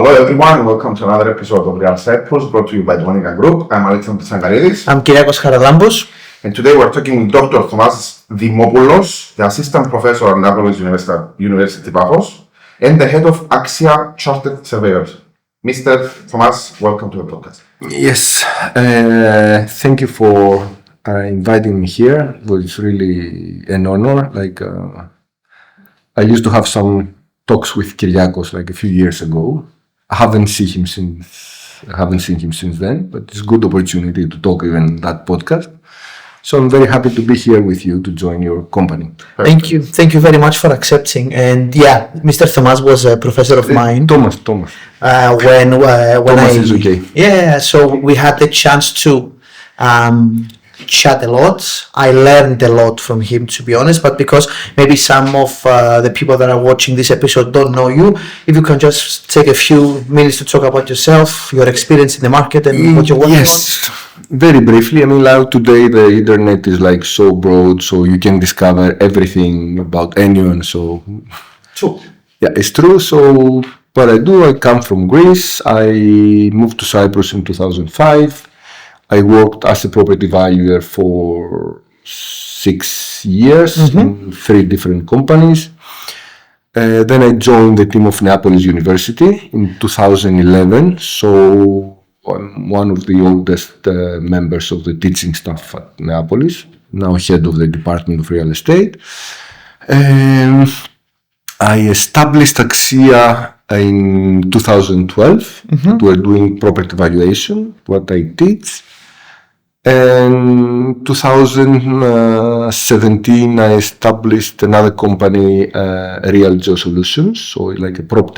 Hello everyone, welcome to another episode of Real Cyprus, brought to you by Monica Group. I'm Alexandros Sangaridis. I'm Kyriakos Haralambos. And today we're talking with Dr. Thomas Demopoulos, the Assistant Professor at Neapolis University Pafos, and the Head of AXIA Chartered Surveyors. Mr. Thomas, welcome to the podcast. Yes, thank you for inviting me here. It was really an honor. I used to have some talks with Kyriakos like a few years ago. I haven't seen him since then, but it's a good opportunity to talk even that podcast. So I'm very happy to be here with you to join your company. Thank you very much for accepting. And yeah, Mr. Thomas was a professor of mine. Thomas. When Thomas is okay. Yeah, so we had the chance to chat a lot. I learned a lot from him, to be honest, but because maybe some of the people that are watching this episode don't know you, if you can just take a few minutes to talk about yourself, your experience in the market and what you're working on. Yes, very briefly. I mean, like today the internet is like so broad, so you can discover everything about anyone. So True. yeah, it's true. So what I do, I come from Greece. I moved to Cyprus in 2005. I worked as a property valuer for 6 years in 3 different companies. Then I joined the team of Neapolis University in 2011. So I'm one of the oldest members of the teaching staff at Neapolis, now head of the Department of Real Estate. I established AXIA in 2012. We're doing property valuation, what I teach. And 2017, I established another company, Real Geo Solutions, so like a prop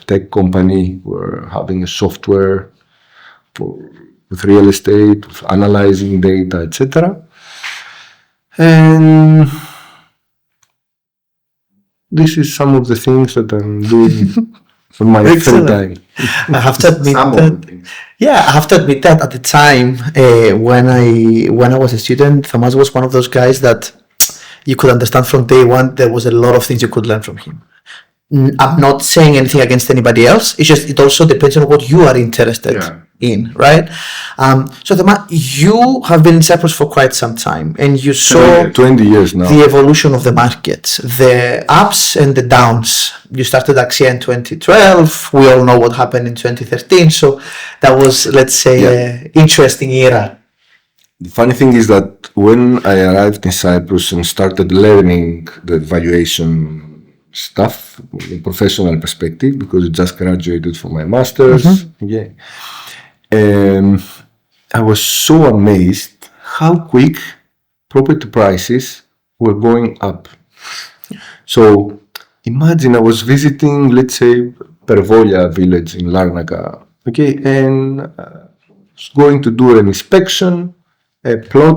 tech company. We're having a software with real estate, with analyzing data, etc. And this is some of the things that I'm doing for my free time. I have to admit that at the time when I was a student, Thomas was one of those guys that you could understand from day one. There was a lot of things you could learn from him. I'm not saying anything against anybody else. It's just it also depends on what you are interested in, right? So Thomas, you have been in Cyprus for quite some time, and you saw 20 years now the evolution of the market, the ups and the downs. You started AXIA in 2012. We all know what happened in 2013. So that was, let's say, an interesting era. The funny thing is that when I arrived in Cyprus and started learning the valuation stuff from a professional perspective, because I just graduated from my master's, I was so amazed how quick property prices were going up. So imagine I was visiting, let's say, Pervolia village in Larnaca, and was going to do an inspection, a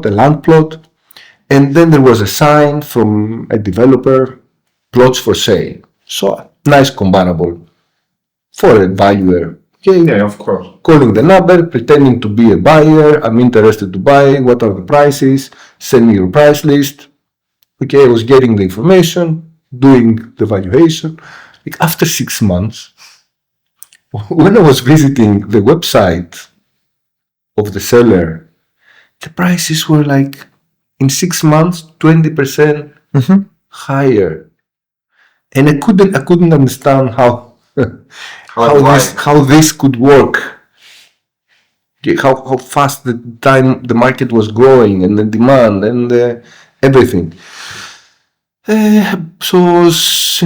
land plot, and then there was a sign from a developer, plots for sale. So nice comparable for a valuer. Yeah, of course. Calling the number, pretending to be a buyer. I'm interested to buy. What are the prices? Send me your price list. I was getting the information, doing the valuation. After 6 months, when I was visiting the website of the seller, the prices were like in 6 months 20% higher. And I couldn't understand how this could work. How fast the market was growing and the demand and everything. So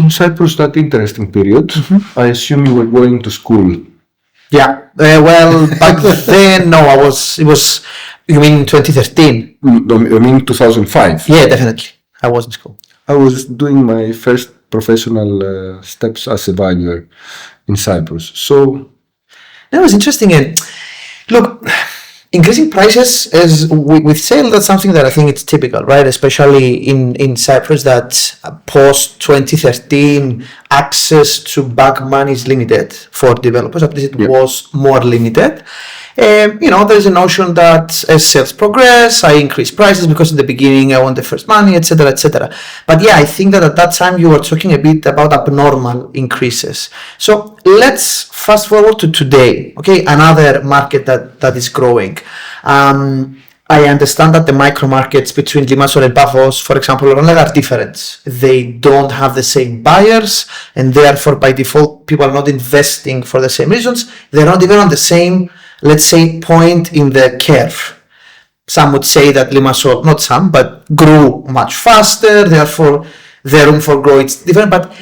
in Cyprus, that interesting period. I assume you were going to school. Yeah. Well, back then, no. It was. You mean 2013? I mean 2005. Yeah, definitely. I was in school. I was doing my first professional steps as a valuer in Cyprus. So that was interesting. And look, increasing prices as with sale, that's something that I think it's typical, right? Especially in Cyprus, that post 2013 access to bank money is limited for developers. At least it was more limited. There's a notion that as sales progress, I increase prices because in the beginning I want the first money, etc., etc. But yeah, I think that at that time you were talking a bit about abnormal increases. So let's fast forward to today. Okay, another market that is growing. I understand that the micro markets between Limassol and Pafos, for example, are different. They don't have the same buyers, and therefore, by default, people are not investing for the same reasons. They're not even on the same, let's say, point in the curve. Some would say that Limassol, not some, but grew much faster, therefore, the room for growth is different. But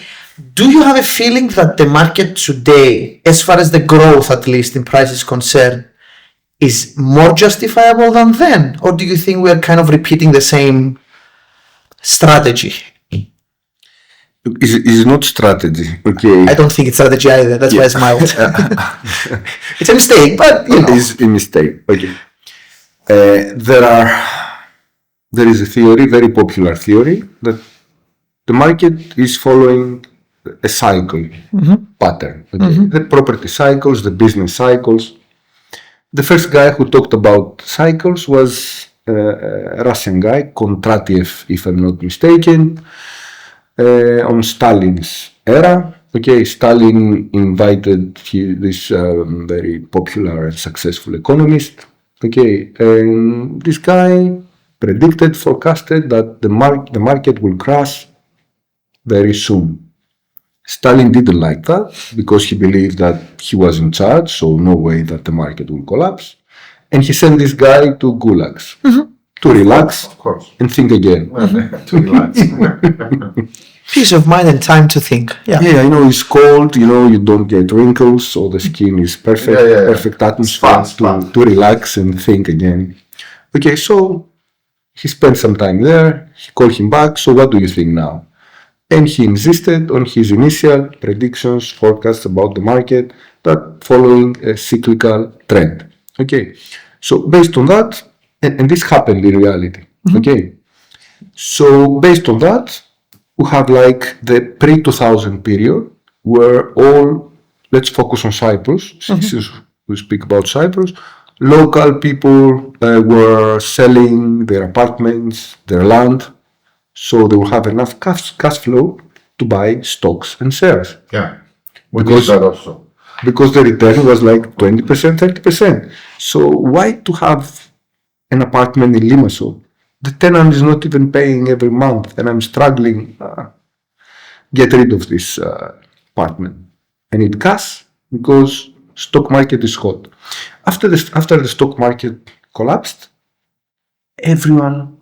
do you have a feeling that the market today, as far as the growth at least in price is concerned, is more justifiable than then? Or do you think we are kind of repeating the same strategy? It's not strategy, okay? I don't think it's strategy either. That's why I smiled. It's a mistake, but It's a mistake, okay. There is a theory, very popular theory, that the market is following a cycle pattern. Okay? The property cycles, the business cycles. The first guy who talked about cycles was a Russian guy, Kondratiev, if I'm not mistaken, on Stalin's era. Okay, Stalin invited this very popular and successful economist. Okay, and this guy predicted, forecasted that the market will crash very soon. Stalin didn't like that because he believed that he was in charge, so no way that the market will collapse. And he sent this guy to gulags to relax Of course. and think again. To relax. peace of mind and time to think. Yeah. Yeah, I know it's cold, you don't get wrinkles, so the skin is perfect, perfect atmosphere to relax and think again. Okay, so he spent some time there, he called him back, so what do you think now? And he insisted on his initial predictions, forecasts about the market that following a cyclical trend. Okay, so based on that, and this happened in reality. Okay, so based on that, we have like the pre-2000 period where let's focus on Cyprus, since we speak about Cyprus. Local people were selling their apartments, their land, so they will have enough cash flow to buy stocks and shares. Yeah, we did that also. Because the return was like 20%, 30%. So why to have an apartment in Limassol? The tenant is not even paying every month and I'm struggling. Get rid of this apartment. I need cash because stock market is hot. After the stock market collapsed, everyone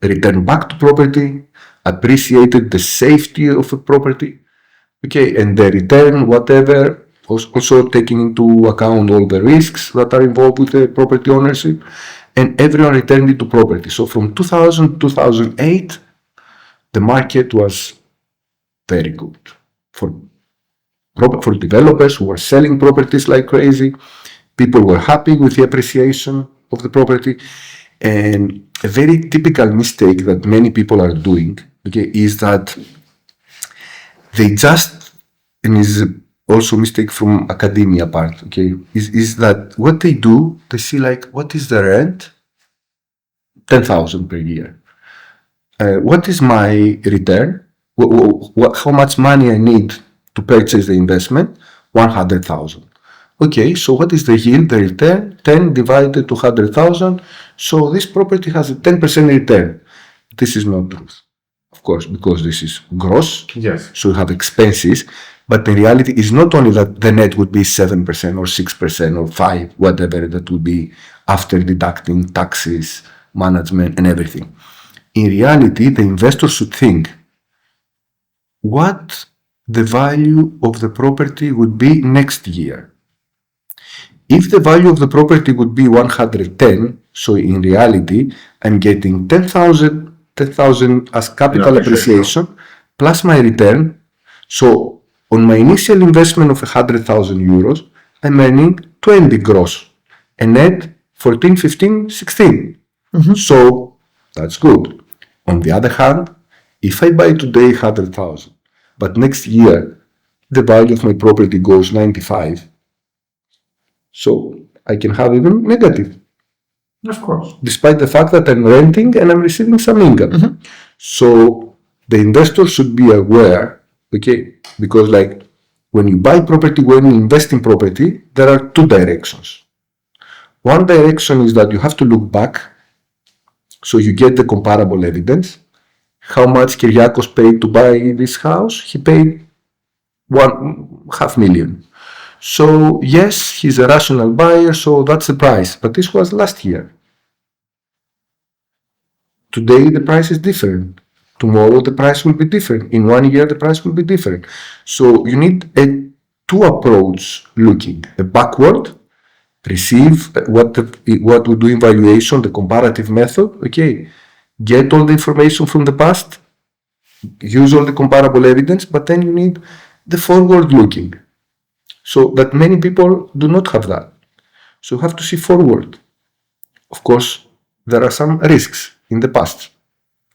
returned back to property, appreciated the safety of a property, okay, and the return, whatever, also taking into account all the risks that are involved with the property ownership, and everyone returned into property. So from 2000 to 2008, the market was very good for developers who were selling properties like crazy. People were happy with the appreciation of the property. And a very typical mistake that many people are doing, okay, is that they just, and is also a mistake from academia part, okay, is that what they do, they see like, what is the rent? 10,000 per year. What is my return? How much money I need to purchase the investment? 100,000. Okay, so what is the yield, the return? 10 divided to 100,000. So this property has a 10% return. This is not truth, of course, because this is gross. Yes. So you have expenses. But in reality, it's not only that the net would be 7% or 6% or 5%, whatever that would be after deducting taxes, management, and everything. In reality, the investor should think what the value of the property would be next year. If the value of the property would be 110, so in reality, I'm getting 10,000 as capital appreciation plus my return. So on my initial investment of 100,000 euros, I'm earning 20 gross and net 14, 15, 16. So that's good. On the other hand, if I buy today 100,000, but next year the value of my property goes 95, so I can have even negative. Of course. Despite the fact that I'm renting and I'm receiving some income. So the investor should be aware, okay, because like when you buy property, when you invest in property, there are two directions. One direction is that you have to look back, so you get the comparable evidence. How much Kyriakos paid to buy this house? He paid 500,000. So yes, he's a rational buyer, so that's the price. But this was last year. Today the price is different. Tomorrow the price will be different. In 1 year the price will be different. So you need a two approach looking. A backward, receive what we do in valuation, the comparative method, okay. Get all the information from the past, use all the comparable evidence, but then you need the forward looking. So that many people do not have that. So you have to see forward. Of course, there are some risks in the past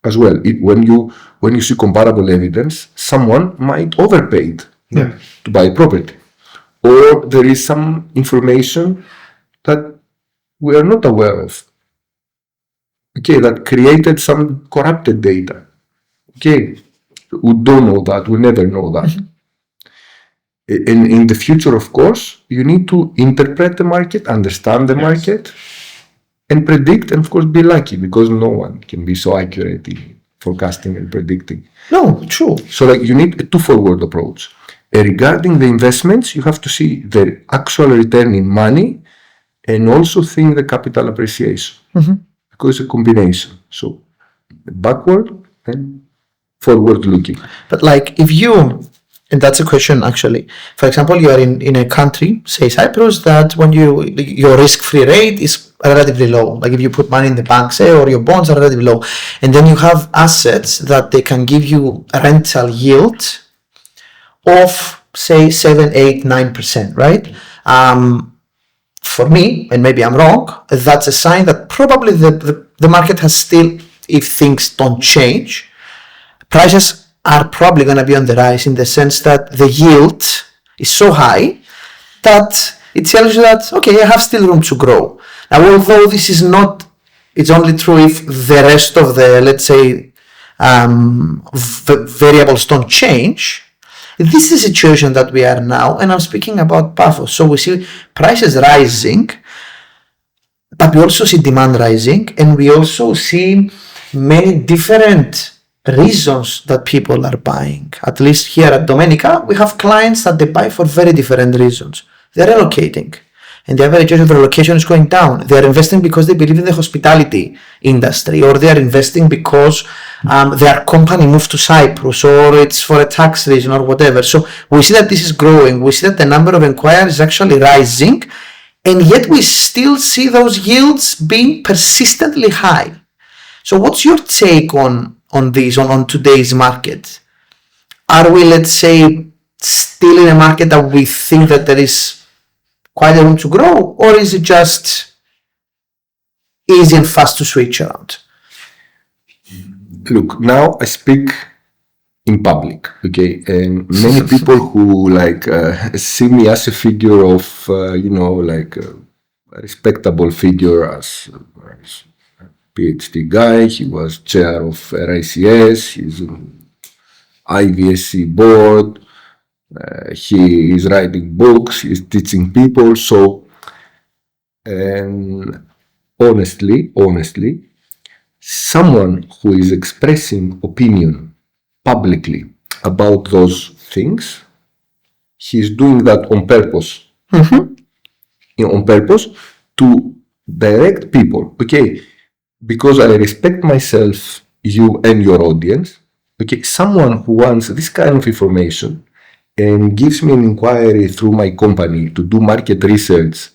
as well. When you see comparable evidence, someone might overpay to buy property. Or there is some information that we are not aware of. Okay, that created some corrupted data. Okay, we don't know that, we never know that. In the future, of course, you need to interpret the market, understand the market, and predict, and of course be lucky, because no one can be so accurate in forecasting and predicting. No, true. So like you need a two-forward approach. Regarding the investments, you have to see the actual return in money and also think the capital appreciation. Because it's a combination. So backward and forward looking. But like if you, and that's a question actually, for example, you are in a country, say Cyprus, that when your risk-free rate is relatively low. Like if you put money in the bank, say, or your bonds are relatively low, and then you have assets that they can give you a rental yield of say 7, 8, 9%, right? For me, and maybe I'm wrong, that's a sign that probably the market has still, if things don't change, prices are probably going to be on the rise, in the sense that the yield is so high that it tells you that, okay, I have still room to grow. Now, although this is not, it's only true if the rest of the, let's say, variables don't change. This is the situation that we are now, and I'm speaking about Pafos. So we see prices rising, but we also see demand rising, and we also see many different reasons that people are buying. At least here at Domenica, we have clients that they buy for very different reasons. They're relocating, and the average age of relocation is going down. They are investing because they believe in the hospitality industry, or they are investing because their company moved to Cyprus, or it's for a tax reason or whatever. So we see that this is growing. We see that the number of inquiries is actually rising, and yet we still see those yields being persistently high. So what's your take on this, on today's market? Are we, let's say, still in a market that we think that there is quite a room to grow, or is it just easy and fast to switch around? Look, now I speak in public, okay, and many people who see me as a figure of, a respectable figure, as a PhD guy. He was chair of RICS, he's on IVSC board, he is writing books, he's teaching people. So, and honestly, someone who is expressing opinion publicly about those things, he's doing that on purpose. On purpose to direct people, okay, because I respect myself, you and your audience, okay. Someone who wants this kind of information and gives me an inquiry through my company to do market research,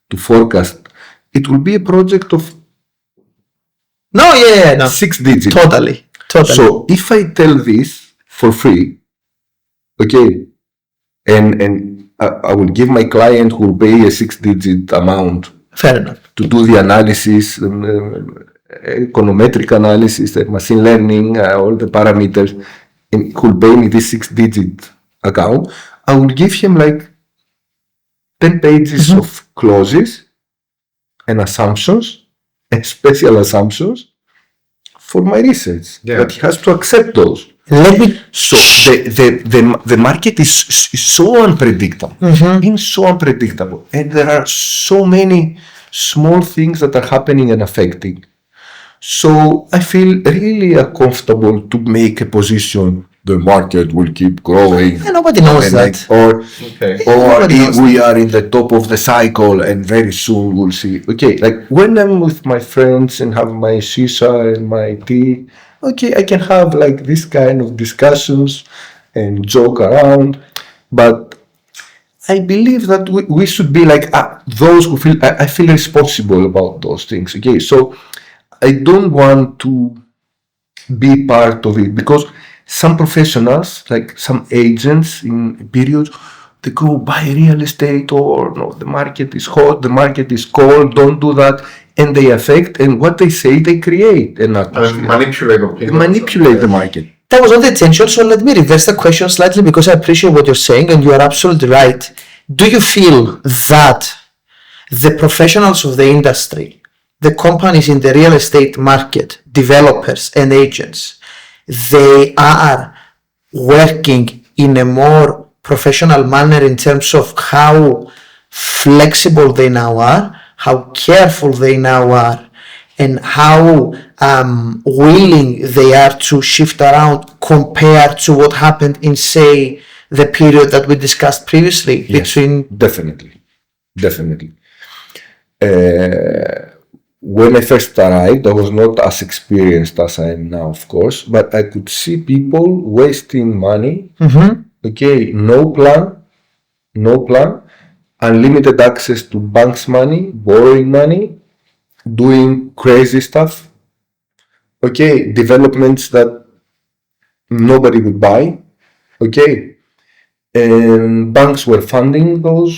to forecast, it will be a project of 6 digits. Totally. So if I tell this for free, okay, and I will give my client who will pay a 6-digit amount, fair enough, to do the analysis, econometric analysis, machine learning, all the parameters, and who will pay me this 6-digit account, I will give him like 10 pages of clauses and assumptions, and special assumptions for my research. Yeah. But he has to accept those. Let me. So the market is so unpredictable, so unpredictable, and there are so many small things that are happening and affecting. So I feel really uncomfortable to make a position. The market will keep growing. Yeah, nobody knows that. We are in the top of the cycle, and very soon we'll see. Okay, like when I'm with my friends and have my shisha and my tea. Okay, I can have like this kind of discussions and joke around, but I believe that we should be like those who feel, I feel responsible about those things. Okay, so I don't want to be part of it because some professionals, like some agents in periods, they go buy real estate or no, the market is hot, the market is cold, don't do that. And they affect, and what they say, they create an atmosphere. Manipulate opinions. Manipulate the market. That was not the intention, so let me reverse the question slightly because I appreciate what you're saying and you are absolutely right. Do you feel that the professionals of the industry, the companies in the real estate market, developers and agents, they are working in a more professional manner in terms of how flexible they now are, how careful they now are, and how willing they are to shift around compared to what happened in, say, the period that we discussed previously? Yes, definitely. When I first arrived, I was not as experienced as I am now, of course, but I could see people wasting money. Okay, no plan, unlimited access to banks' money, borrowing money, doing crazy stuff. Okay, developments that nobody would buy. Okay, and banks were funding those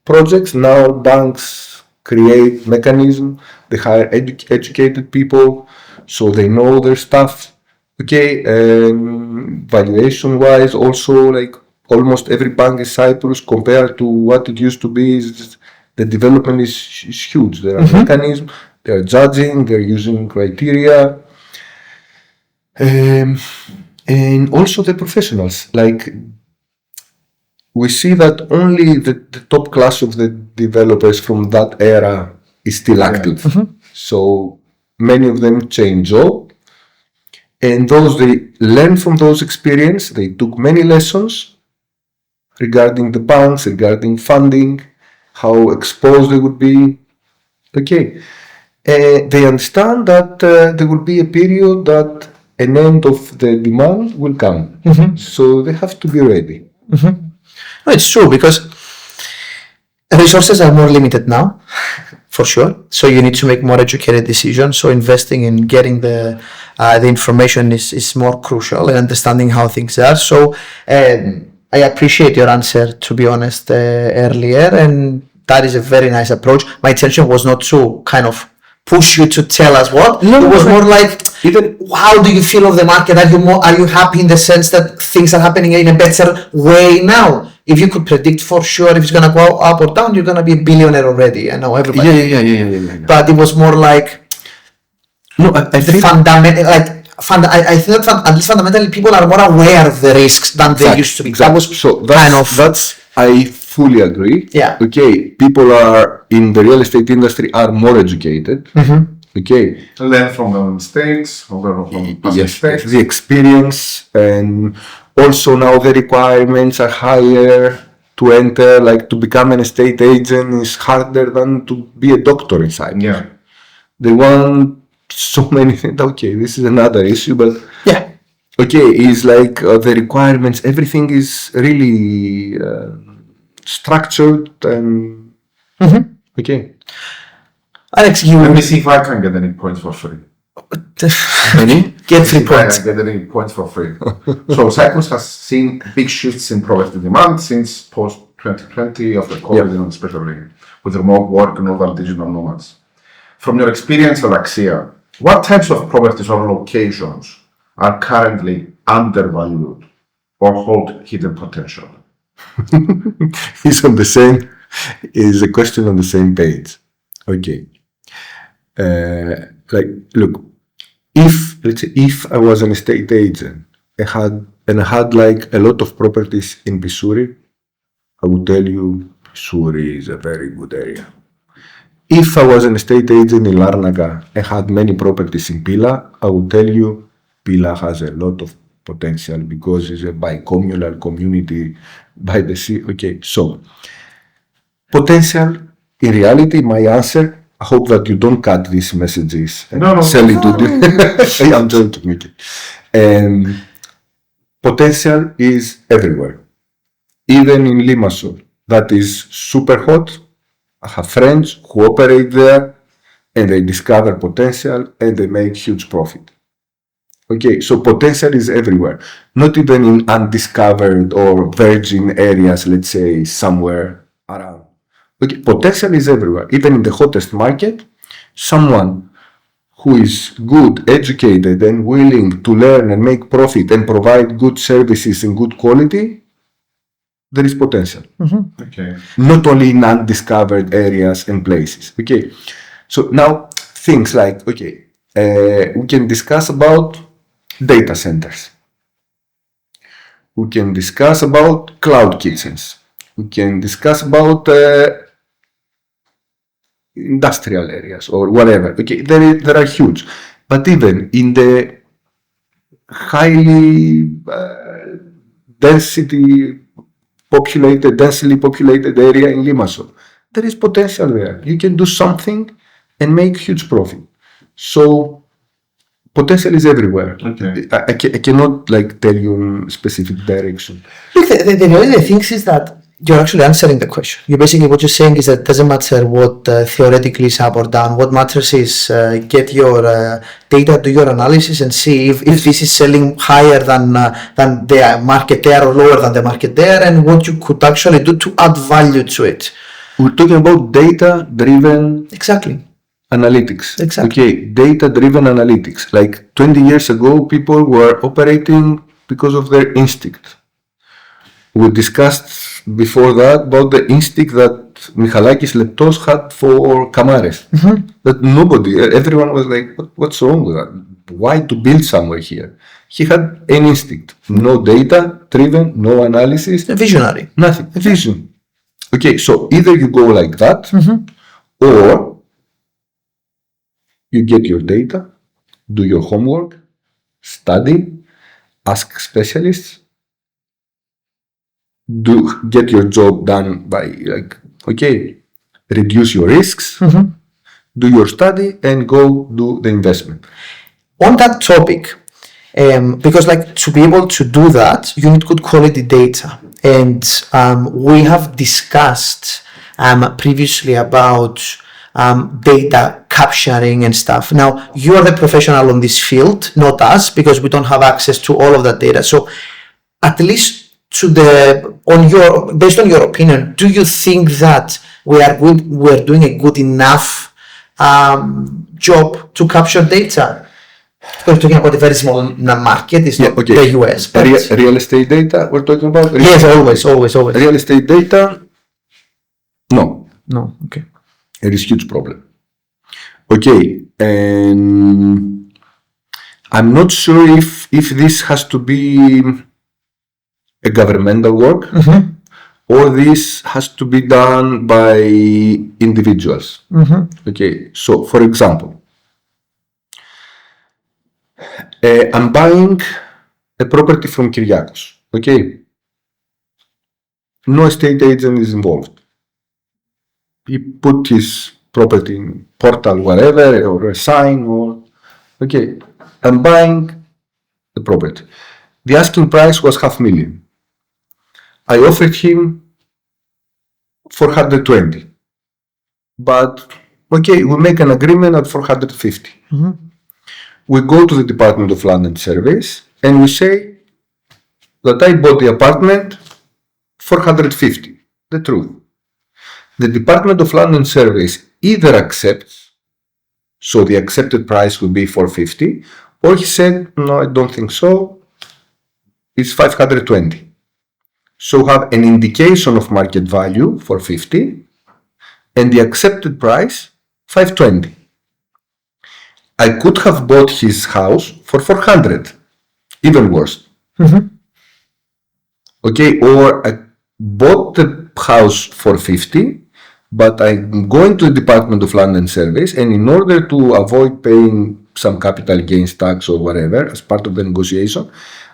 projects. Now banks create mechanism. They hire educated people, so they know their stuff. Okay, valuation-wise, also like almost every bank in Cyprus, compared to what it used to be, the development is huge. There are mechanisms, they are judging, they're using criteria, and also the professionals. Like we see that only the top class of the developers from that era is still active. So many of them change job, and those they learn from those experience. They took many lessons regarding the banks, regarding funding, how exposed they would be. Okay, they understand that there will be a period that an end of the demand will come. So they have to be ready. No, it's true because resources are more limited now, for sure. So you need to make more educated decisions. So investing in getting the information is more crucial and understanding how things are. So I appreciate your answer, to be honest, earlier, and that is a very nice approach. My intention was not to kind of push you to tell us what. It was more like, even how do you feel of the market? Are you happy in the sense that things are happening in a better way now? If you could predict for sure if it's gonna go up or down, you're gonna be a billionaire already. I know everybody. Yeah. But it was more like I think fundamental, I think that at least fundamentally people are more aware of the risks than they used to be. Exactly. That's I fully agree. Yeah. Okay, people are in the real estate industry are more educated. Okay. Learn from the mistakes, learn from past mistakes. The experience, and also now the requirements are higher to enter. Like to become an estate agent is harder than to be a doctor in Cyprus. Yeah. They want so many things. Okay, this is another issue, but yeah. Okay, is like the requirements. Everything is really structured and okay. Alex, let me see if I can get any points for free. Get 3 points. I get any points for free. So Cyprus has seen big shifts in property demand since post 2020 after COVID, and especially with remote work and other digital nomads. From your experience at AXIA, what types of properties or locations are currently undervalued or hold hidden potential? Is a question on the same page. Okay. Like, look, if I was an estate agent, I had like a lot of properties in Pissouri, I would tell you Pissouri is a very good area. If I was an estate agent in Larnaca and had many properties in Pila, I would tell you Pila has a lot of potential because it's a bi-communal community by the sea. Okay, so potential, in reality, my answer, I hope that you don't cut these messages and sell it to the... I'm joking. Okay. Potential is everywhere. Even in Limassol, that is super hot. I have friends who operate there and they discover potential and they make huge profit. Okay, so potential is everywhere, not even in undiscovered or virgin areas, let's say somewhere around. Okay, potential is everywhere, even in the hottest market. Someone who is good, educated and willing to learn and make profit and provide good services and good quality, there is potential. Okay. Not only in undiscovered areas and places. Okay, so now things like, okay, we can discuss about data centers. We can discuss about cloud kitchens. We can discuss about industrial areas or whatever. Okay, there are huge. But even in the highly densely populated area in Limassol, there is potential there. You can do something and make huge profit. So potential is everywhere. Okay. I cannot like tell you in specific direction. Look, the way the thing is that you're actually answering the question. You basically, what you're saying is that it doesn't matter what theoretically is up or down. What matters is get your data, do your analysis, and see if this is selling higher than the market there or lower than the market there, and what you could actually do to add value to it. We're talking about data-driven Exactly. analytics. Exactly. Okay, data-driven analytics. Like 20 years ago, people were operating because of their instinct. We discussed before that about the instinct that Michalakis Leptos had for Kamares. That everyone was like, what's wrong with that? Why to build somewhere here? He had an instinct. No data-driven, no analysis. A visionary. Nothing. A vision. Okay, so either you go like that, or you get your data, do your homework, study, ask specialists, get your job done by like, okay, reduce your risks, do your study and go do the investment. On that topic, because like to be able to do that, you need good quality data. And we have discussed previously about data capturing and stuff. Now, you're the professional on this field, not us, because we don't have access to all of that data. So at least based on your opinion, do you think that we're doing a good enough job to capture data? We're talking about a very small market, it's not the US. But Real estate data, we're talking about? Yes, always. Real estate data? No. Okay. It is a huge problem. Okay, and I'm not sure if this has to be a governmental work or this has to be done by individuals. Okay, so for example, I'm buying a property from Kyriakos. Okay, no estate agent is involved. He put his property in portal, whatever, or a sign, or okay, I'm buying the property. The asking price was $500,000. I offered him 420, but okay, we make an agreement at 450. We go to the Department of Land and Surveys and we say that I bought the apartment 450. The truth. The Department of Land and Surveys either accepts, so the accepted price would be 450, or he said, no, I don't think so, it's 520. So have an indication of market value for 50 and the accepted price 520. I could have bought his house for 400, even worse. Okay, or I bought the house for 50, but I'm going to the Department of Land and Surveys, and in order to avoid paying some capital gains tax or whatever as part of the negotiation,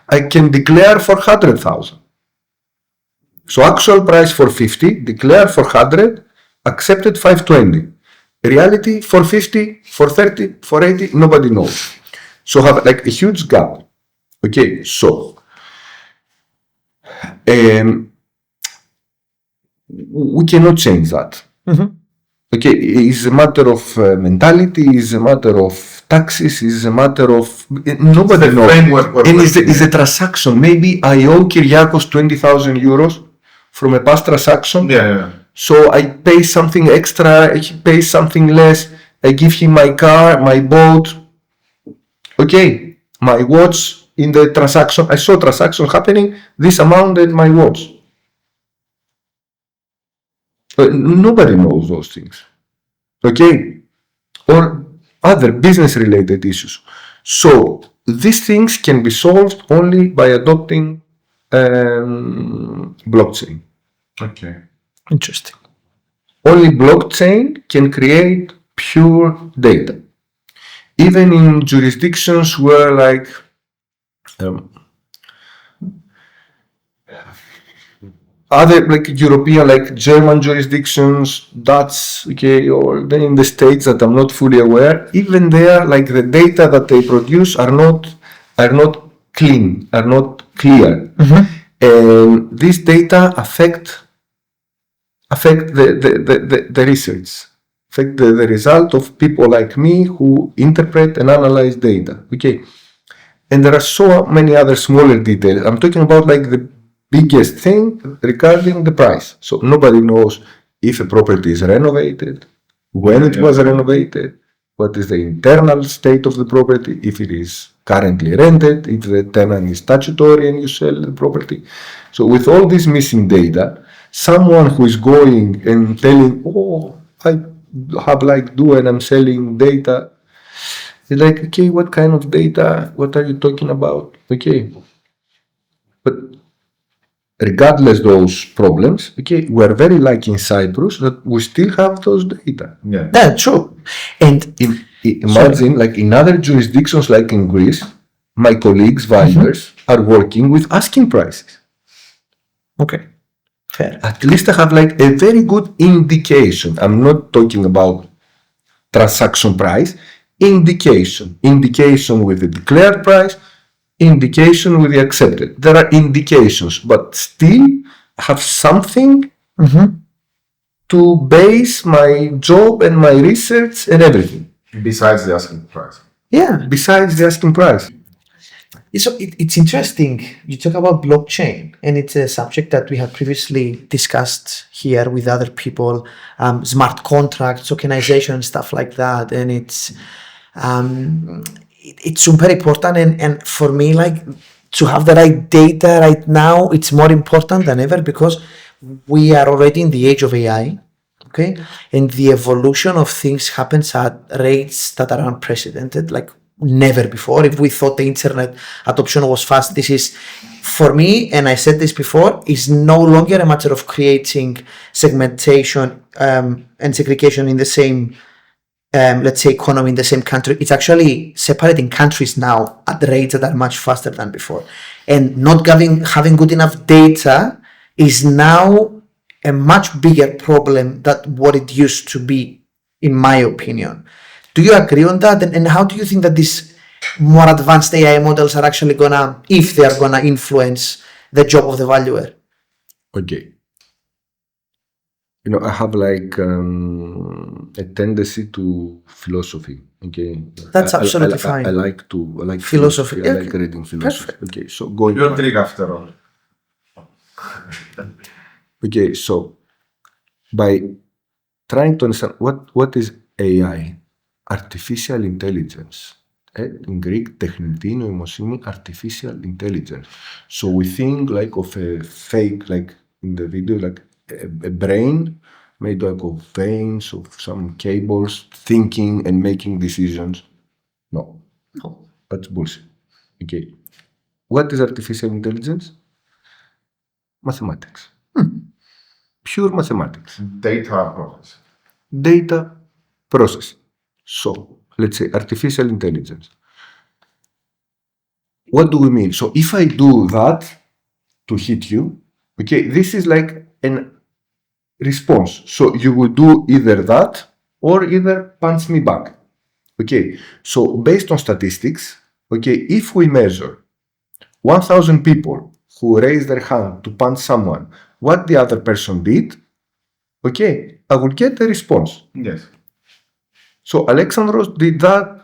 I can declare 400,000. So actual price for 50, declare 400, accepted 520. Reality 450, 430, 480, nobody knows. So have like a huge gap. Okay, so we cannot change that. Okay, it's a matter of mentality, it's a matter of taxes, it's a matter of nobody knows. And it's a transaction. Maybe I owe Kyriakos 20,000 euros from a past transaction. So I pay something extra, he pays something less, I give him my car, my boat. Okay, my watch in the transaction, I saw transaction happening, this amount in my watch. Nobody knows those things. Okay, or other business related issues. So these things can be solved only by adopting blockchain. Okay. Interesting. Only blockchain can create pure data. Even in jurisdictions where like other like European, like German jurisdictions, Dutch, okay, or then in the States that I'm not fully aware, even there, like the data that they produce are not clean, are not clear. And these data affect the research, affect the result of people like me who interpret and analyze data. Okay, and there are so many other smaller details. I'm talking about like the biggest thing regarding the price. So nobody knows if a property is renovated, when it was renovated, what is the internal state of the property, if it is currently rented, if the tenant is statutory and you sell the property. So with all this missing data, someone who is going and telling, oh, I have like do and I'm selling data, it's like, okay, what kind of data? What are you talking about? Okay. But regardless those problems, okay, we're very lucky in Cyprus that we still have those data. Yeah, true. And imagine like in other jurisdictions like in Greece, my colleagues, valuers, are working with asking prices. Okay. Fair. At least I have like a very good indication. I'm not talking about transaction price, indication with the declared price, indication with the accepted. There are indications, but still have something to base my job and my research and everything. Besides the asking price. Yeah. Besides the asking price. So it's interesting. You talk about blockchain, and it's a subject that we have previously discussed here with other people, smart contracts, tokenization, stuff like that. And it's super important. And for me, like to have the right data right now, it's more important than ever because we are already in the age of AI. Okay. And the evolution of things happens at rates that are unprecedented, like never before. If we thought the internet adoption was fast, this is, for me, and I said this before, is no longer a matter of creating segmentation and segregation in the same, let's say, economy in the same country. It's actually separating countries now at rates that are much faster than before. And not having good enough data is now a much bigger problem than what it used to be, in my opinion. Do you agree on that? And how do you think that these more advanced AI models are actually gonna, if they are gonna influence the job of the valuer? Okay. You know, I have like a tendency to philosophy. Okay. That's absolutely fine. I like philosophy. I like reading philosophy. Perfect. Okay, so going. You're Greek after all. Okay, so by trying to understand what is AI, artificial intelligence. In Greek, τεχνητή νοημοσύνη, artificial intelligence. So we think like of a fake, like in the video, like a brain made up of veins, of some cables, thinking and making decisions. No, No. that's bullshit. Okay. What is artificial intelligence? Mathematics. Pure mathematics. Data process. Data processing. So, let's say artificial intelligence. What do we mean? So, if I do that to hit you, okay, this is like an response. So, you will do either that or either punch me back. Okay, so based on statistics, okay, if we measure 1,000 people who raised their hand to punch someone, what the other person did, okay, I would get a response. Yes. So Alexandros did that,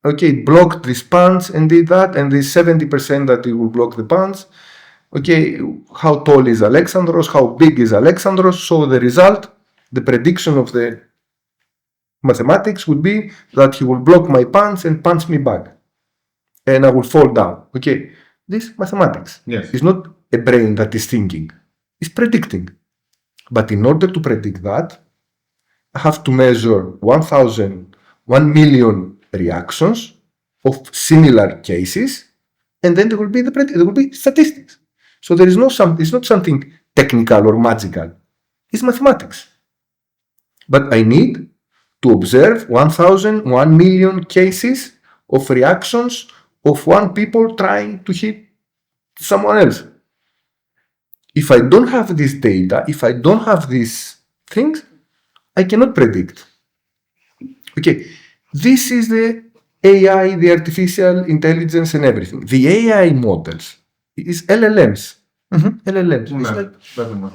okay, blocked this punch and did that, and there's 70% that he will block the punch. Okay, how tall is Alexandros? How big is Alexandros? So the result, the prediction of the mathematics would be that he will block my punch and punch me back. And I will fall down. Okay, this mathematics. Yes. It's not a brain that is thinking. It's predicting. But in order to predict that, I have to measure 1 million reactions of similar cases, and then there will be statistics. So there is it's not something technical or magical. It's mathematics. But I need to observe 1 million cases of reactions of one people trying to hit someone else. If I don't have this data, if I don't have these things, I cannot predict. Okay, this is the AI, the artificial intelligence and everything. The AI models is LLMs. LLMs. It's like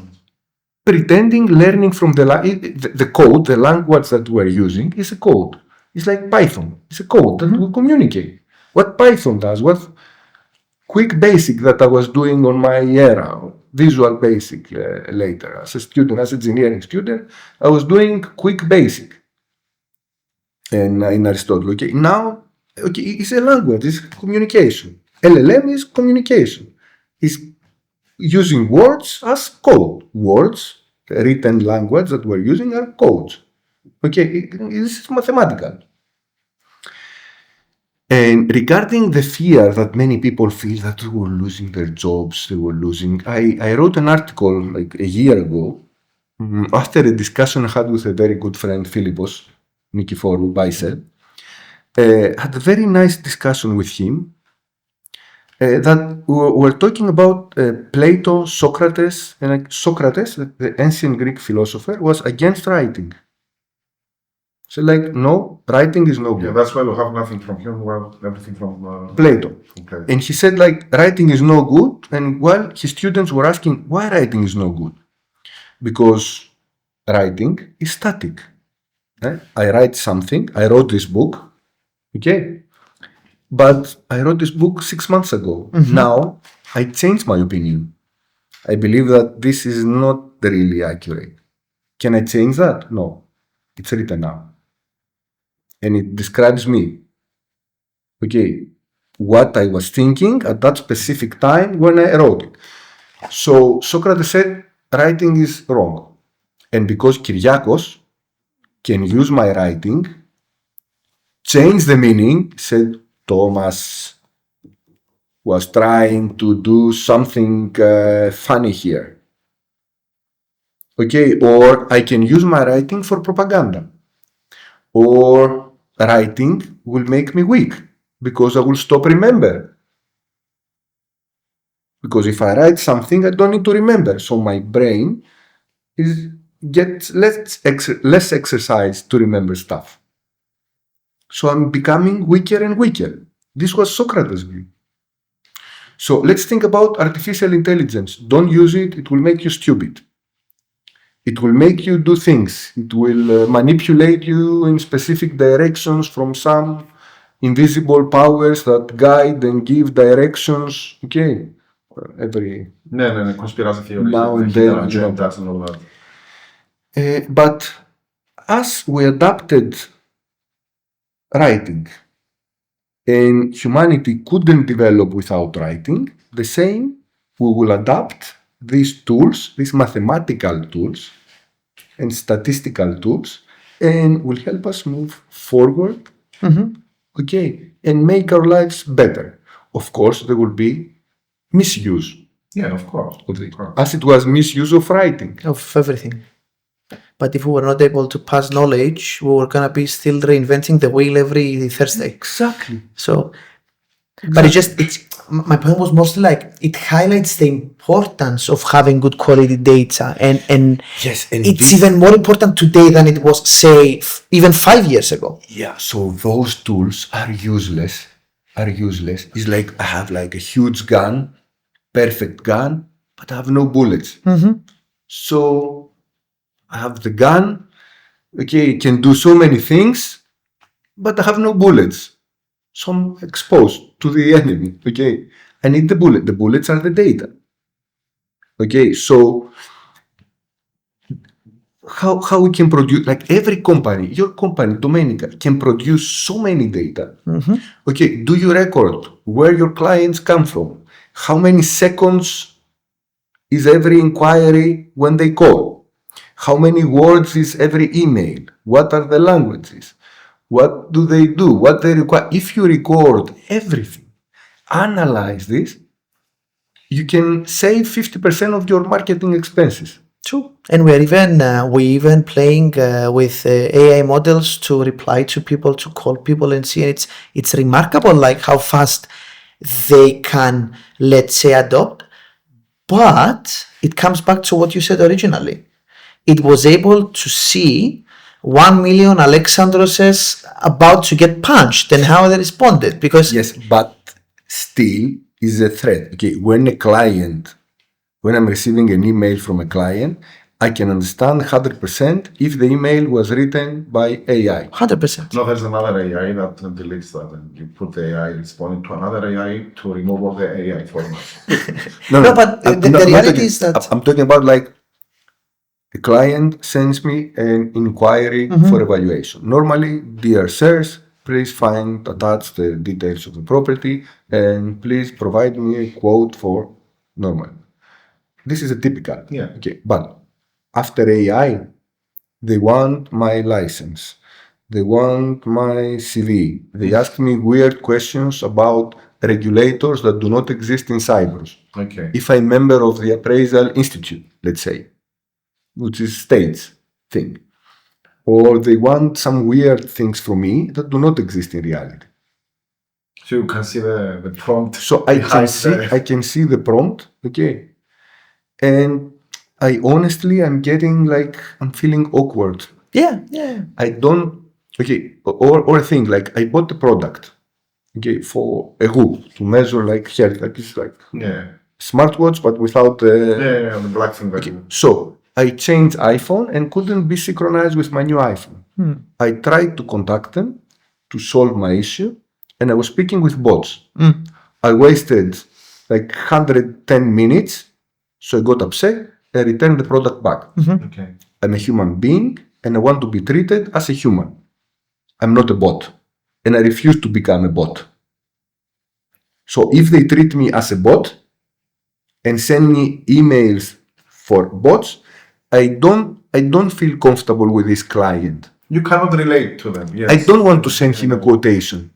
pretending learning from the code, the language that we're using is a code. It's like Python. It's a code that will communicate. What Python does, what quick basic that I was doing on my era, Visual Basic later, as a student, as an engineering student, I was doing quick basic in Aristotle. Okay, now, okay, it's a language, it's communication. LLM is communication. It's using words as code. Words, written language that we're using are codes. Okay, this is mathematical. And regarding the fear that many people feel that they were losing their jobs, I wrote an article like a year ago after a discussion I had with a very good friend, Philippos Nikiforu Baisel. Had a very nice discussion with him that we're talking about Plato, Socrates, and like Socrates, the ancient Greek philosopher, was against writing. So like, no, writing is no good. Yeah, that's why we have nothing from him, we have everything from Plato. Okay. And he said like, writing is no good, and while his students were asking why writing is no good, because writing is static. I write something, I wrote this book, okay, but I wrote this book 6 months ago. Now I changed my opinion. I believe that this is not really accurate. Can I change that? No, it's written now. And it describes me. Okay, what I was thinking at that specific time when I wrote it. So Socrates said writing is wrong. And because Kyriakos can use my writing, change the meaning, said Thomas was trying to do something funny here. Okay, or I can use my writing for propaganda. Or writing will make me weak because I will stop remember. Because if I write something, I don't need to remember. So my brain gets less exercise to remember stuff. So I'm becoming weaker and weaker. This was Socrates' view. So let's think about artificial intelligence. Don't use it, it will make you stupid. It will make you do things. It will manipulate you in specific directions from some invisible powers that guide and give directions. Okay, every conspiracy theories, now and then, agendas and all that. but as we adapted writing, and humanity couldn't develop without writing, the same, we will adapt these tools, these mathematical tools and statistical tools, and will help us move forward okay, and make our lives better. Of course, there will be misuse Yeah, of course. of it, as it was misuse of writing. Of everything. But if we were not able to pass knowledge, we were gonna be still reinventing the wheel every Thursday. Exactly. So, but it's my point was mostly like it highlights the importance of having good quality data, and Yes, and it's even more important today than it was, say, even 5 years ago. Yeah, so those tools are useless. It's like I have like a huge gun, perfect gun, but I have no bullets. So I have the gun, okay, it can do so many things, but I have no bullets. So I'm exposed to the enemy, okay? I need the bullet. The bullets are the data. Okay, so how we can produce, like every company, your company, Domenica, can produce so many data. Okay, do you record where your clients come from? How many seconds is every inquiry when they call? How many words is every email? What are the languages? What do they do? What they require? If you record everything, analyze this, you can save 50% of your marketing expenses. True. And we even playing with AI models to reply to people, to call people and see. And it's remarkable like how fast they can, let's say, adopt. But it comes back to what you said originally. It was able to see 1 million Alexandroses about to get punched and how they responded, because Yes, but still is a threat. Okay, when I'm receiving an email from a client, I can understand 100% if the email was written by AI. 100%. No, there's another AI that deletes that, and you put the AI responding to another AI to remove all the AI formats. No, but the reality is that I'm talking about like a client sends me an inquiry for evaluation. Normally, dear sirs, please find attached the details of the property and please provide me a quote for normal. This is a typical. Yeah. Okay, but after AI, they want my license. They want my CV. They ask me weird questions about regulators that do not exist in Cyprus. Okay. If I'm member of the Appraisal Institute, let's say, which is states thing. Or they want some weird things from me that do not exist in reality. So you can see the prompt. So I can see the prompt, okay. And I'm getting like, I'm feeling awkward. yeah. I don't, okay, or a thing like I bought the product, okay, for a who to measure like health, like it's like Yeah. smartwatch, but without the, Yeah, the black thing. okay. So I changed iPhone and couldn't be synchronized with my new iPhone. I tried to contact them to solve my issue, and I was speaking with bots. I wasted like 110 minutes, so I got upset. I returned the product back. Okay. I'm a human being, and I want to be treated as a human. I'm not a bot, and I refuse to become a bot. So if they treat me as a bot and send me emails for bots, I don't feel comfortable with this client. You cannot relate to them. Yes. I don't want to send him a quotation.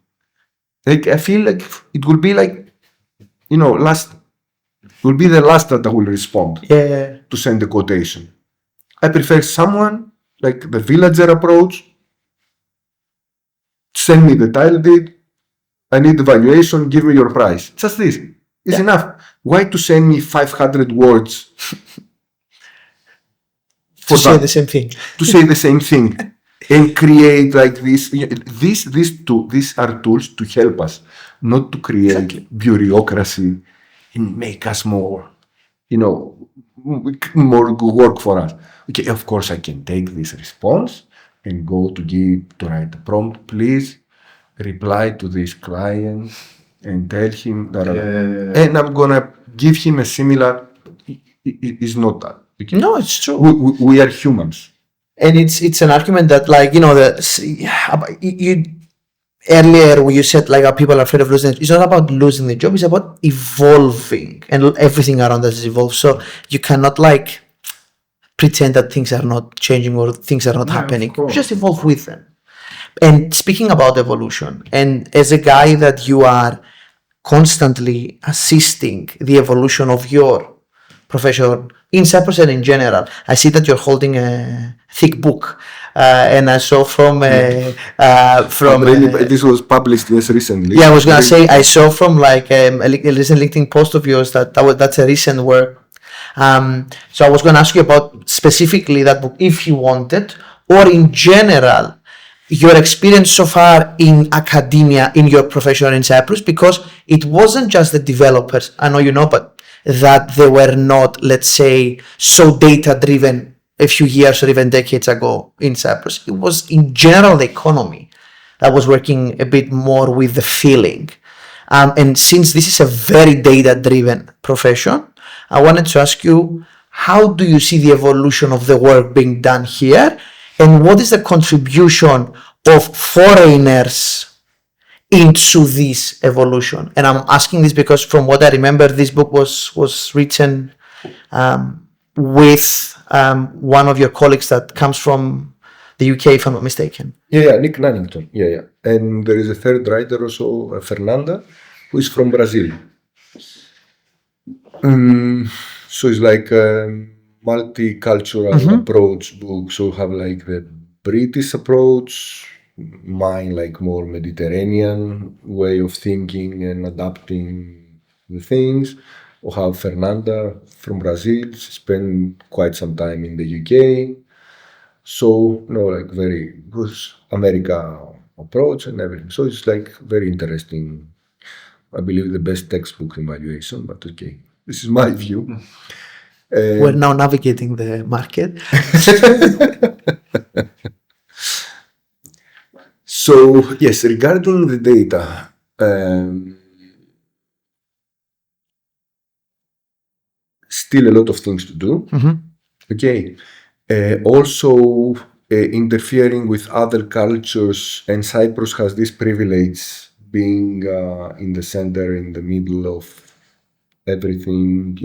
Like I feel like it will be like, will be the last that I will respond to send the quotation. I prefer someone like the villager approach. Send me the title deed. I need the valuation. Give me your price. Just this is enough. Why to send me 500 words To say the same thing. To say the same thing and create like this. These are tools to help us, not to create bureaucracy and make us more, more work for us. Okay, of course I can take this response and go to write a prompt. Please reply to this client and tell him that, and I'm gonna give him a similar. It is not that. Okay. No, it's true. We are humans. And it's an argument that, like, you earlier when you said like people are afraid of losing it, it's not about losing the job, it's about evolving, and everything around us is evolved. So you cannot like pretend that things are not changing or things are not happening. You just evolve with them. And speaking about evolution, and as a guy that you are constantly assisting the evolution of your profession in Cyprus and in general. I see that you're holding a thick book, and I saw this was published just recently. Yeah, I was gonna say I saw from like a recent LinkedIn post of yours that's a recent work. So I was gonna ask you about specifically that book if you wanted, or in general your experience so far in academia in your profession in Cyprus, because it wasn't just the developers, I know you know, but that they were not, let's say, so data driven a few years or even decades ago in Cyprus. It was in general the economy that was working a bit more with the feeling. And since this is a very data driven profession, I wanted to ask you, how do you see the evolution of the work being done here? And what is the contribution of foreigners into this evolution? And I'm asking this because from what I remember, this book was written with one of your colleagues that comes from the UK, if I'm not mistaken. Yeah, Nick Nannington. Yeah. And there is a third writer also, Fernanda, who is from Brazil. So it's like a multicultural approach book. So have like the British approach, mine like more Mediterranean way of thinking and adapting the things. Or have Fernanda from Brazil, she spent quite some time in the UK. So, like very good America approach and everything. So it's like very interesting. I believe the best textbook in valuation, but okay, this is my view. We're now navigating the market. So, yes, regarding the data, still a lot of things to do. Okay. Also interfering with other cultures, and Cyprus has this privilege being in the center, in the middle of everything,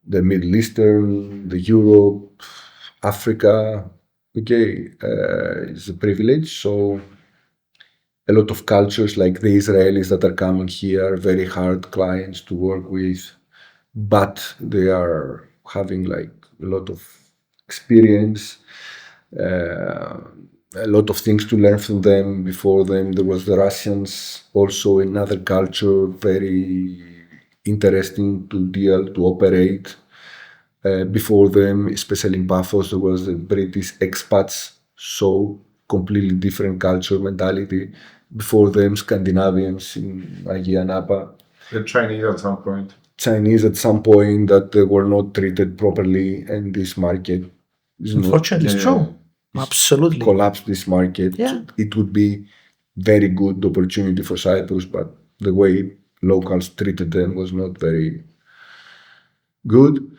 the Middle Eastern, the Europe, Africa. Okay, it's a privilege. So a lot of cultures like the Israelis that are coming here, very hard clients to work with, but they are having like a lot of experience, a lot of things to learn from them. Before them, there was the Russians, also another culture, very interesting to operate. Before them, especially in Pafos, there was the British expats, so completely different culture, mentality. Before them, Scandinavians in AXIA, Napa. The Chinese at some point. Chinese at some point that they were not treated properly, and this market unfortunately it's true. Absolutely collapsed this market. Yeah. It would be very good opportunity for Cyprus, but the way locals treated them was not very good.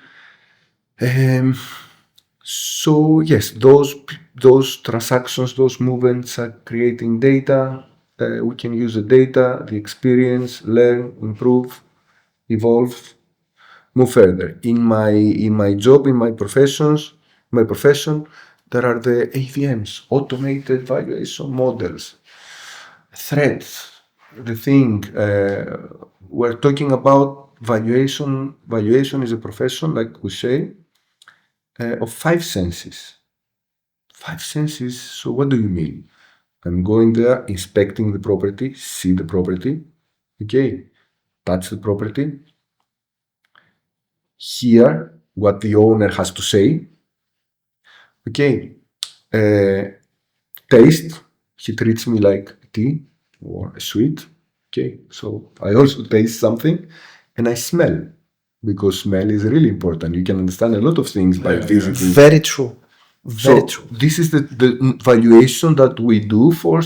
So yes, those transactions, those movements are creating data. We can use the data, the experience, learn, improve, evolve, move further. In my job, in my profession, there are the AVMs, automated valuation models, threads. The thing we're talking about valuation. Valuation is a profession, like we say, of five senses. Five senses. So what do you mean? I'm going there, inspecting the property, see the property, okay, touch the property, hear what the owner has to say, okay, taste, he treats me like tea or a sweet, okay, so I also taste something, and I smell, because smell is really important. You can understand a lot of things by visiting. Very true. Very true. This is the valuation that we do for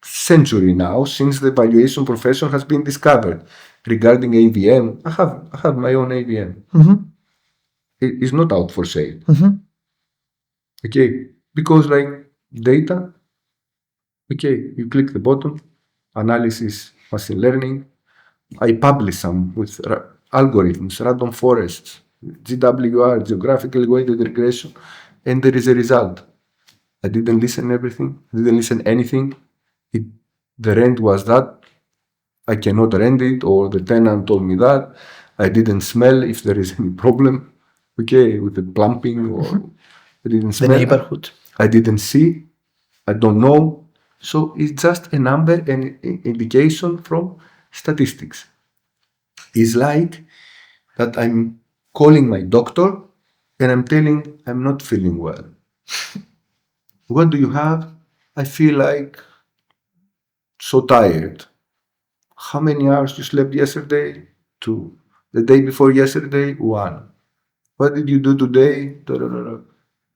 century now, since the valuation profession has been discovered. Regarding AVM, I have my own AVM. It is not out for sale. Okay, because like data, okay, you click the button, analysis, machine learning. I publish some with algorithms, random forests, GWR, geographically weighted regression, and there is a result. I didn't listen everything. I didn't listen anything. The rent was that. I cannot rent it, or the tenant told me that. I didn't smell if there is any problem, okay, with the plumbing, or I didn't smell. The neighborhood. I didn't see. I don't know. So it's just a number and indication from statistics. It's like that I'm calling my doctor and I'm telling I'm not feeling well. What do you have? I feel like so tired. How many hours you slept yesterday? 2. The day before yesterday? 1. What did you do today?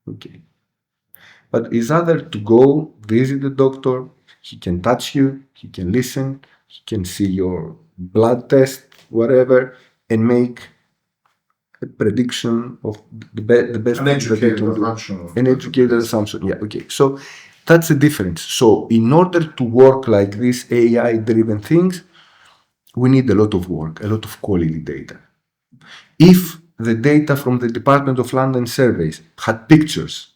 Okay. But it's other to go visit the doctor. He can touch you, he can listen, he can see your blood test, whatever, and make a prediction of the best An thing that you educated can do. assumption. An educated assumption, yeah, okay. So that's the difference. So in order to work like these AI-driven things, we need a lot of work, a lot of quality data. If the data from the Department of Land and Surveys had pictures,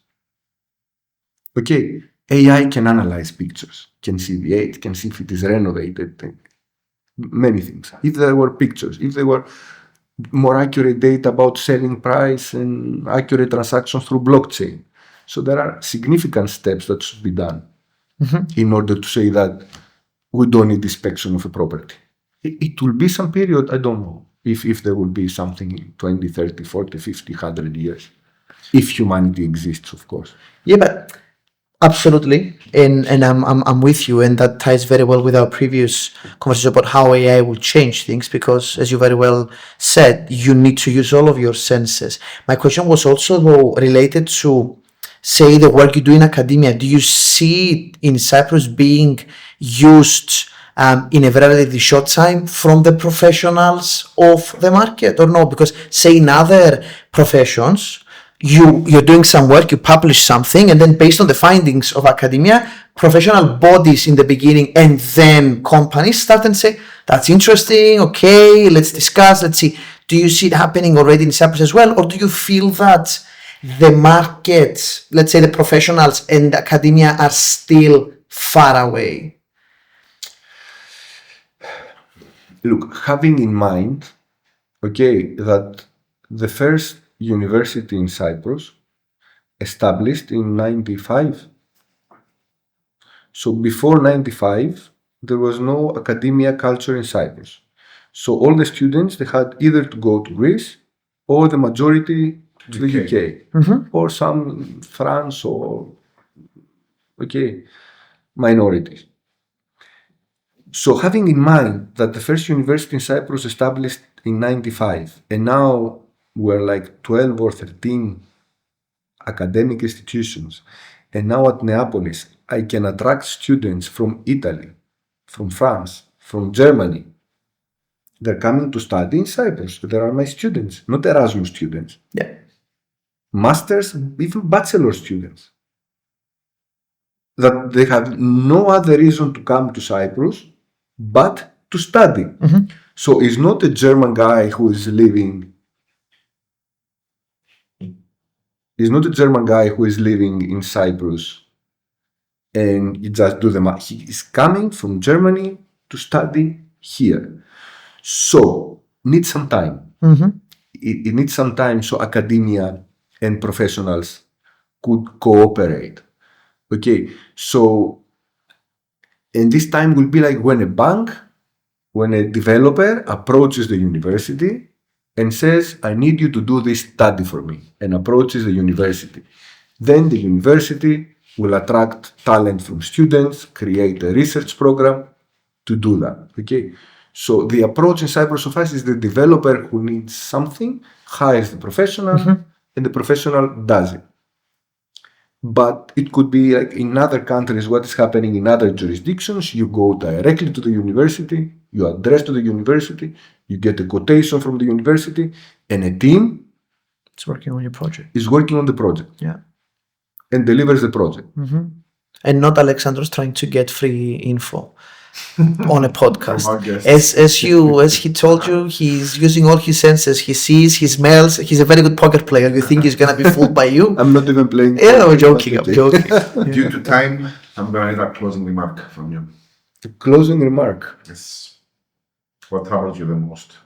okay, AI can analyze pictures, can see the age, can see if it is renovated, many things. If there were pictures, if there were more accurate data about selling price and accurate transactions through blockchain. So there are significant steps that should be done in order to say that we don't need inspection of a property. It will be some period, I don't know, if there will be something in 20, 30, 40, 50, 100 years. If humanity exists, of course. Yeah, but absolutely, and I'm with you, and that ties very well with our previous conversation about how AI will change things, because as you very well said, you need to use all of your senses. My question was also though related to, say, the work you do in academia. Do you see it in Cyprus being used in a relatively short time from the professionals of the market, or no? Because say in other professions, you're doing some work, you publish something, and then based on the findings of academia, professional bodies in the beginning and then companies start and say, that's interesting, okay, let's discuss, let's see. Do you see it happening already in Cyprus as well, or do you feel that the market, let's say the professionals and academia, are still far away? Look, having in mind, okay, that the first university in Cyprus established in 95. So before 95, there was no academia culture in Cyprus. So all the students, they had either to go to Greece or the majority to the UK, or some France, or minorities. So having in mind that the first university in Cyprus established in 95, and now we're like 12 or 13 academic institutions, and now at Neapolis, I can attract students from Italy, from France, from Germany. They're coming to study in Cyprus. They are my students, not Erasmus students. Yeah. Masters, even bachelor students. That they have no other reason to come to Cyprus but to study. So it's not a German guy who is living. He's not a German guy who is living in Cyprus and you just do the math. He is coming from Germany to study here. So needs some time. It needs some time so academia and professionals could cooperate. Okay, so and this time will be like when a developer approaches the university and says, I need you to do this study for me, and approaches the university. Then the university will attract talent from students, create a research program to do that. Okay, so the approach in Cyprus of us is the developer who needs something, hires the professional, and the professional does it. But it could be like in other countries, what is happening in other jurisdictions, you go directly to the university, you address to the university, you get a quotation from the university, and a team It's working on your project. is working on the project. Yeah. And delivers the project. and not Alexandros trying to get free info on a podcast. From our guests. As he told you, he's using all his senses. He sees, he smells. He's a very good poker player. You think he's gonna be fooled by you? I'm not even playing. Yeah, I'm joking. I'm joking. Due to time, I'm going to need a closing remark from you. Closing remark. Yes. What troubles you the most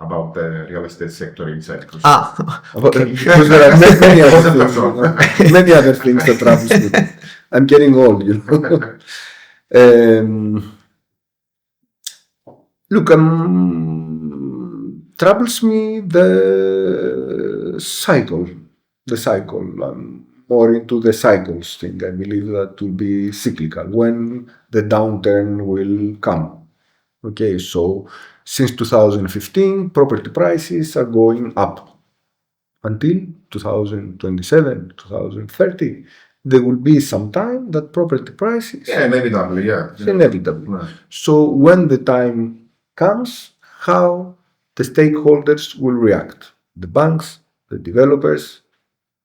about the real estate sector in Cyprus? Because there are many other things, many other things that troubles me. I'm getting old, you know. Look, troubles me the cycle. I'm more into the cycles thing. I believe that will be cyclical when the downturn will come. Okay, so since 2015, property prices are going up until 2027, 2030. There will be some time that property prices Inevitably, yeah. inevitable. Yeah. So when the time comes, how the stakeholders will react? The banks, the developers,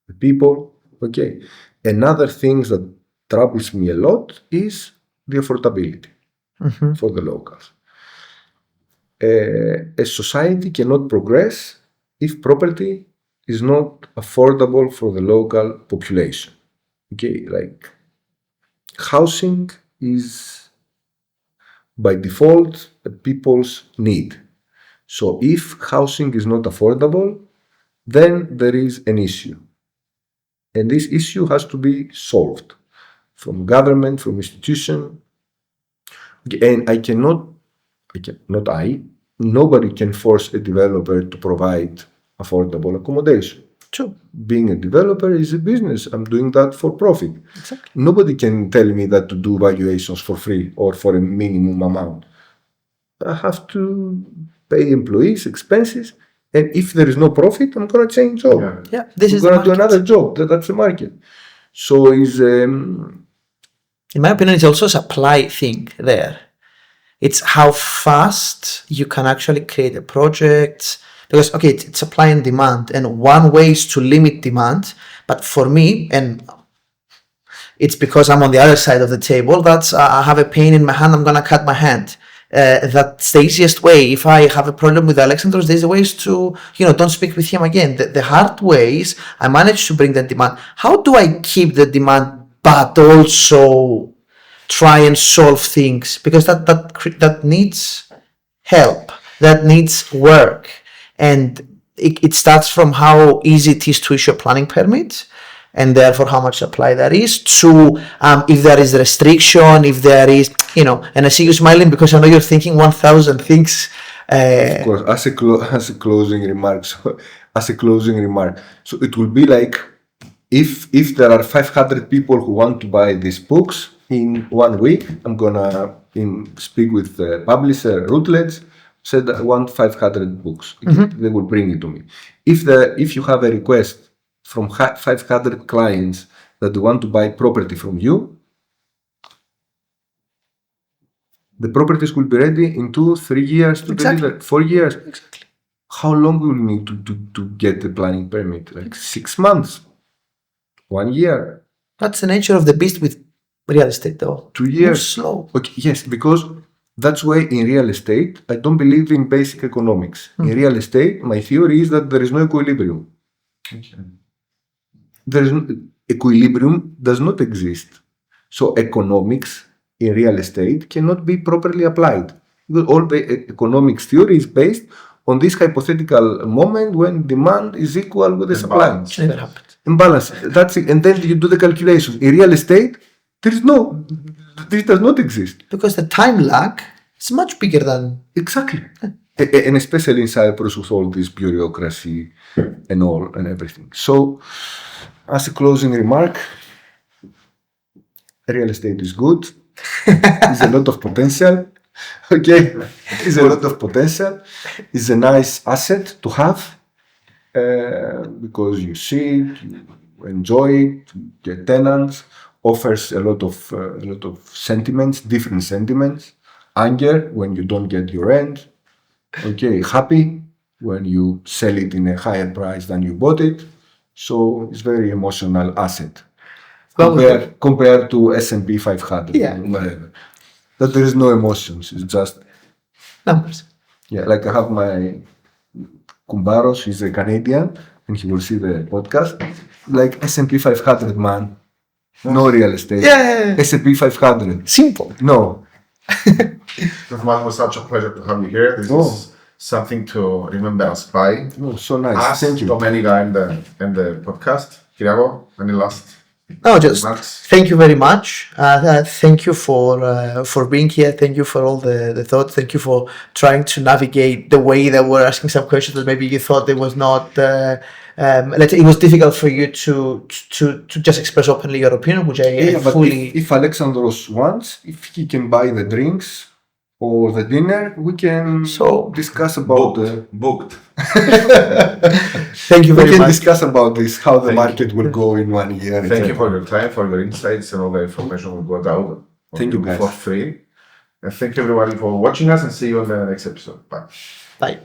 the people. Okay. Another thing that troubles me a lot is the affordability for the locals. A society cannot progress if property is not affordable for the local population. Okay, like housing is by default a people's need. So if housing is not affordable, then there is an issue. And this issue has to be solved from government, from institution. And nobody can force a developer to provide affordable accommodation. True. Being a developer is a business. I'm doing that for profit. Exactly. Nobody can tell me that to do valuations for free or for a minimum amount. I have to pay employees, expenses, and if there is no profit, I'm going to change job. Yeah, this is I'm the going to do market. another job. That's the market. So is In my opinion, it's also a supply thing there. It's how fast you can actually create a project. Because, okay, it's supply and demand. And one way is to limit demand. But for me, and it's because I'm on the other side of the table, that's I have a pain in my hand, I'm going to cut my hand. That's the easiest way. If I have a problem with Alexandros, there's ways to, don't speak with him again. The hard ways, I managed to bring the demand. How do I keep the demand, but also try and solve things? Because that needs help, that needs work. And it starts from how easy it is to issue a planning permit, and therefore how much supply there is, to if there is restriction, if there is, and I see you smiling because I know you're thinking 1,000 things. of course, as a closing remark. So it will be like if there are 500 people who want to buy these books in 1 week, I'm gonna speak with the publisher Routledge. Said I want 500 books. They will bring it to me. If you have a request from 500 clients that want to buy property from you, the properties will be ready in 2-3 years to deliver. 4 years. Exactly. How long will you need to get the planning permit? Like 6 months, 1 year. That's the nature of the beast with real estate, though. 2 years. Move slow. Okay, yes, because that's why in real estate, I don't believe in basic economics. In real estate, my theory is that there is no equilibrium. Equilibrium does not exist. So economics in real estate cannot be properly applied. Because all the economics theory is based on this hypothetical moment when demand is equal with the supply. Which never happened. Imbalance. That's it. And then you do the calculations. In real estate, this does not exist. Because the time lag is much bigger than... Exactly. And especially in Cyprus with all this bureaucracy and everything. So, as a closing remark, real estate is good. There's a lot of potential. Okay, there's a lot of potential. It's a nice asset to have because you see it, you enjoy it, you get tenants. Offers a lot of sentiments, different sentiments. Anger when you don't get your rent. Okay, happy when you sell it in a higher price than you bought it. So it's very emotional asset. compared to S&P 500 Yeah. or whatever. That there is no emotions. It's just numbers. yeah. Like I have my Kumbaros. He's a Canadian, and he will see the podcast. Like S&P 500 man. No real estate. Yeah. S&P 500. Simple. No. It was such a pleasure to have you here. This is something to remember us by. Oh, so nice. Us, Thank you. Domenica, and the podcast. Kyriako, any last No, just remarks? thank you very much. Thank you for being here. Thank you for all the thoughts. Thank you for trying to navigate the way that we're asking some questions that maybe you thought it was not. Let's say it was difficult for you to just express openly your opinion, which I But fully. if Alexandros wants, if he can buy the drinks or the dinner, we can discuss about Booked. Thank you we very can much. discuss about this, how the Thank market will go in 1 year. Thank you for your time, for your insights, and all the information we got out. Thank you, guys. For free. And thank you everybody for watching us, and see you on the next episode. Bye. Bye.